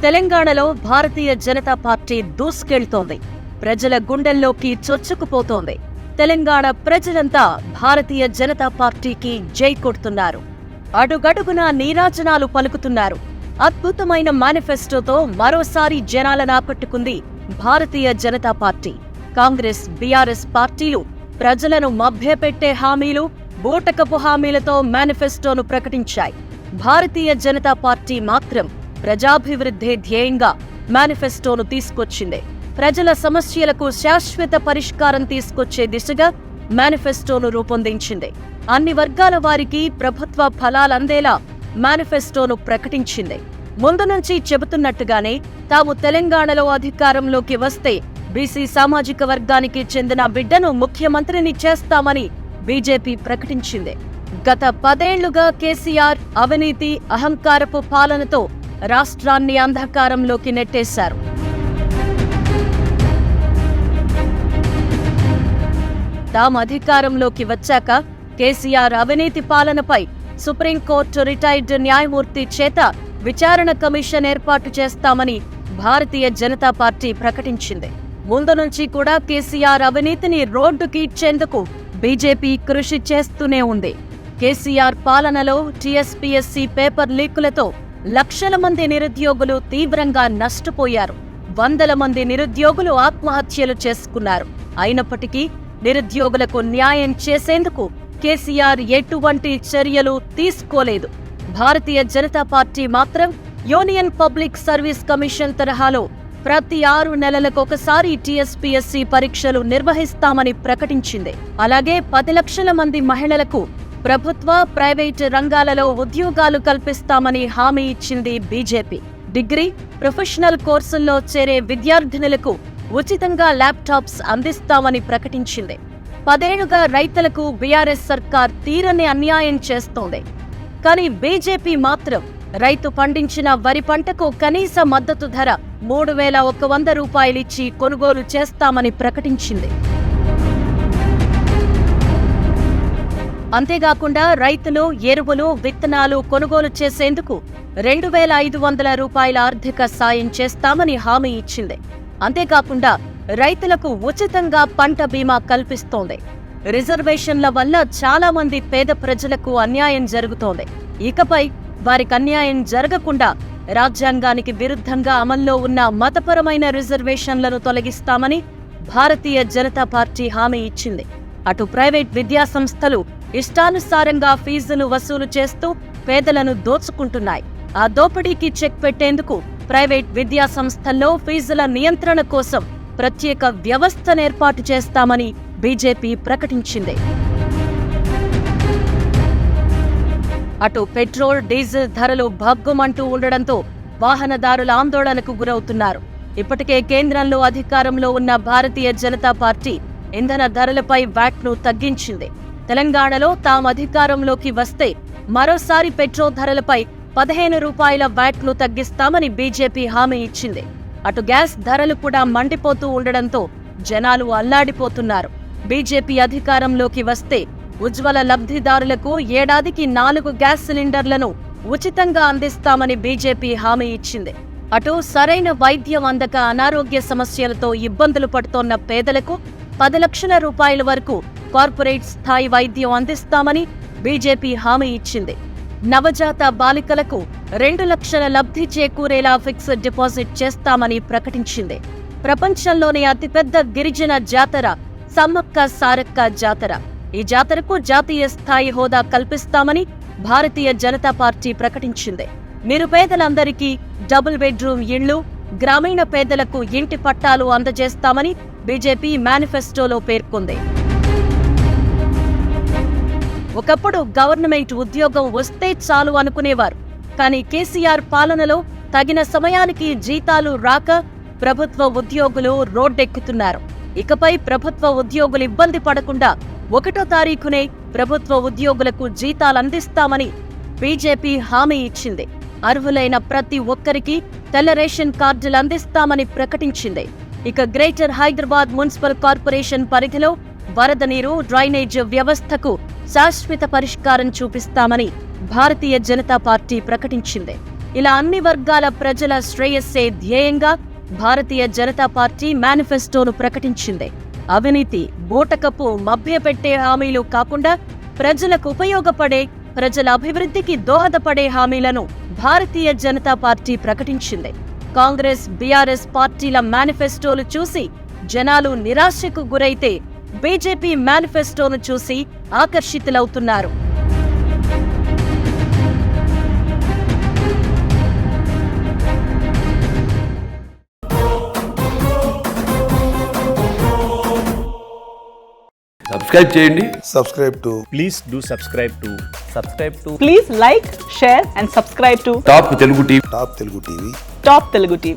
తెలంగాణలో భారతీయ జనతా పార్టీ దూసుకెళ్తోంది. ప్రజల గుండెల్లోకి చొచ్చుకుపోతోంది. తెలంగాణ ప్రజలంతా భారతీయ జనతా పార్టీకి జై కొడుతున్నారు. అడుగడుగునా నీరాజనాలు పలుకుతున్నారు. అద్భుతమైన మేనిఫెస్టోతో మరోసారి జనాలను ఆకట్టుకుంది భారతీయ జనతా పార్టీ. కాంగ్రెస్, బీఆర్ఎస్ పార్టీలు ప్రజలను మభ్యపెట్టే హామీలు, బూటకపు హామీలతో మేనిఫెస్టోను ప్రకటించాయి. భారతీయ జనతా పార్టీ మాత్రం ప్రజాభివృద్ధి ధ్యేయంగా మేనిఫెస్టోను తీసుకొచ్చింది. ప్రజల సమస్యలకు శాశ్వత పరిష్కారం తీసుకొచ్చే దిశగా మేనిఫెస్టోను రూపొందించింది. అన్ని వర్గాల వారికి ప్రభుత్వ ఫలాలందేలా మేనిఫెస్టోను ప్రకటించింది. ముందు నుంచి చెబుతున్నట్టుగానే తాము తెలంగాణలో అధికారంలోకి వస్తే బీసీ సామాజిక వర్గానికి చెందిన బిడ్డను ముఖ్యమంత్రిని చేస్తామని బీజేపీ ప్రకటించింది. గత 10 ఏళ్లుగా కేసీఆర్ అవినీతి, అహంకారపు పాలనతో రాష్ట్రాన్ని అంధకారంలోకి నెట్టేశారు. తాము అధికారంలోకి వచ్చాక కేసీఆర్ అవినీతి పాలనపై సుప్రీంకోర్టు రిటైర్డ్ న్యాయమూర్తి చేత విచారణ కమిషన్ ఏర్పాటు చేస్తామని భారతీయ జనతా పార్టీ ప్రకటించింది. ముందు నుంచి కూడా కేసీఆర్ అవినీతిని రోడ్డుకి ఇచ్చేందుకు బీజేపీ కృషి చేస్తూనే ఉంది. కేసీఆర్ పాలనలో టీఎస్పీఎస్సీ పేపర్ లీకులతో లక్షల మంది నిరుద్యోగులు తీవ్రంగా నష్టపోయారు. వందల మంది నిరుద్యోగులు ఆత్మహత్యలు చేసుకున్నారు. అయినప్పటికీ నిరుద్యోగులకు న్యాయం చేసేందుకు కేసీఆర్ ఎటువంటి చర్యలు తీసుకోలేదు. భారతీయ జనతా పార్టీ మాత్రం యూనియన్ పబ్లిక్ సర్వీస్ కమిషన్ తరహాలో ప్రతి 6 నెలలకొకసారి టీఎస్పీఎస్సీ పరీక్షలు నిర్వహిస్తామని ప్రకటించింది. అలాగే 10 లక్షల మంది మహిళలకు ప్రభుత్వ, ప్రైవేటు రంగాలలో ఉద్యోగాలు కల్పిస్తామని హామీ ఇచ్చింది బీజేపీ. డిగ్రీ, ప్రొఫెషనల్ కోర్సుల్లో చేరే విద్యార్థినులకు ఉచితంగా ల్యాప్టాప్స్ అందిస్తామని ప్రకటించింది. 10 ఏళ్లుగా రైతులకు బీఆర్ఎస్ సర్కార్ తీరని అన్యాయం చేస్తోంది. కానీ బీజేపీ మాత్రం రైతు పండించిన వరి పంటకు కనీస మద్దతు ధర 3,100 రూపాయలిచ్చి కొనుగోలు చేస్తామని ప్రకటించింది. అంతేకాకుండా రైతులు ఎరువులు, విత్తనాలు కొనుగోలు చేసేందుకు 2,500 రూపాయల ఆర్థిక సాయం చేస్తామని హామీ ఇచ్చింది. అంతేకాకుండా రైతులకు ఉచితంగా పంట బీమా కల్పిస్తోంది. రిజర్వేషన్ల వల్ల చాలా మంది పేద ప్రజలకు అన్యాయం జరుగుతోంది. ఇకపై వారికి అన్యాయం జరగకుండా రాజ్యాంగానికి విరుద్ధంగా అమల్లో ఉన్న మతపరమైన రిజర్వేషన్లను తొలగిస్తామని భారతీయ జనతా పార్టీ హామీ ఇచ్చింది. అటు ప్రైవేట్ విద్యాసంస్థలు ఇష్టానుసారంగా ఫీజులు వసూలు చేస్తూ పేదలను దోచుకుంటున్నాయి. ఆ దోపిడీకి చెక్ పెట్టేందుకు ప్రైవేట్ విద్యాసంస్థల్లో ఫీజుల నియంత్రణ కోసం ప్రత్యేక వ్యవస్థను ఏర్పాటు చేస్తామని బీజేపీ ప్రకటించింది. అటు పెట్రోల్, డీజిల్ ధరలు భగ్గుమంటూ ఉండడంతో వాహనదారుల ఆందోళనకు గురవుతున్నారు. ఇప్పటికే కేంద్రంలో అధికారంలో ఉన్న భారతీయ జనతా పార్టీ ఇంధన ధరలపై వ్యాట్ను తగ్గించింది. తెలంగాణలో తాము అధికారంలోకి వస్తే మరోసారి పెట్రోల్ ధరలపై 15 రూపాయల వ్యాట్ను తగ్గిస్తామని బీజేపీ హామీ ఇచ్చింది. అటు గ్యాస్ ధరలు కూడా మండిపోతూ ఉండడంతో జనాలు అల్లాడిపోతున్నారు. బీజేపీ అధికారంలోకి వస్తే ఉజ్వల లబ్ధిదారులకు ఏడాదికి 4 గ్యాస్ సిలిండర్లను ఉచితంగా అందిస్తామని బీజేపీ హామీ ఇచ్చింది. అటు సరైన వైద్యం అందక అనారోగ్య సమస్యలతో ఇబ్బందులు పడుతోన్న పేదలకు 10 లక్షల రూపాయల వరకు కార్పొరేట్ స్థాయి వైద్యం అందిస్తామని బీజేపీ హామీ ఇచ్చింది. నవజాత బాలికలకు 2 లక్షల లబ్ధి చేకూరేలా ఫిక్స్డ్ డిపాజిట్ చేస్తామని ప్రకటించింది. ప్రపంచంలోనే అతిపెద్ద గిరిజన జాతర సమ్మక్క సారక్క జాతర. ఈ జాతరకు జాతీయ స్థాయి హోదా కల్పిస్తామని భారతీయ జనతా పార్టీ ప్రకటించింది. నిరుపేదలందరికీ డబుల్ బెడ్రూమ్ ఇళ్లు, గ్రామీణ పేదలకు ఇంటి పట్టాలు అందజేస్తామని బీజేపీ మేనిఫెస్టోలో పేర్కొంది. ఒకప్పుడు గవర్నమెంట్ ఉద్యోగం వస్తే చాలు అనుకునేవారు. కానీ కేసీఆర్ పాలనలో తగిన సమయానికి జీతాలు రాక ప్రభుత్వ ఉద్యోగులు రోడ్డెక్కుతున్నారు. ఇకపై ప్రభుత్వ ఉద్యోగులు ఇబ్బంది పడకుండా 1వ తారీఖునే ప్రభుత్వ ఉద్యోగులకు జీతాలందిస్తామని బీజేపీ హామీ ఇచ్చింది. అర్హులైన ప్రతి ఒక్కరికి తెల్ల రేషన్ కార్డులు అందిస్తామని ప్రకటించింది. ఇక గ్రేటర్ హైదరాబాద్ మున్సిపల్ కార్పొరేషన్ పరిధిలో వరద నీరు, డ్రైనేజ్ వ్యవస్థకు శాశ్వత పరిష్కారం చూపిస్తామని భారతీయ జనతా పార్టీ ప్రకటించింది. ఇలా అన్ని వర్గాల ప్రజల శ్రేయస్సే ధ్యేయంగా భారతీయ జనతా పార్టీ మేనిఫెస్టోను ప్రకటించింది. అవినీతి, బూటకపు, మభ్యపెట్టే హామీలు కాకుండా ప్రజలకు ఉపయోగపడే, ప్రజల అభివృద్ధికి దోహదపడే హామీలను భారతీయ జనతా పార్టీ ప్రకటించింది. కాంగ్రెస్, బీఆర్ఎస్ పార్టీల మేనిఫెస్టోలు చూసి జనాలు నిరాశకు గురైతే బీజేపీ మేనిఫెస్టోను చూసి ఆకర్షితులవుతున్నారు. సబ్స్క్రైబ్ చేయండి. Please do subscribe to. Please like, share and subscribe to top Telugu TV. Top Telugu TV. Top Telugu TV.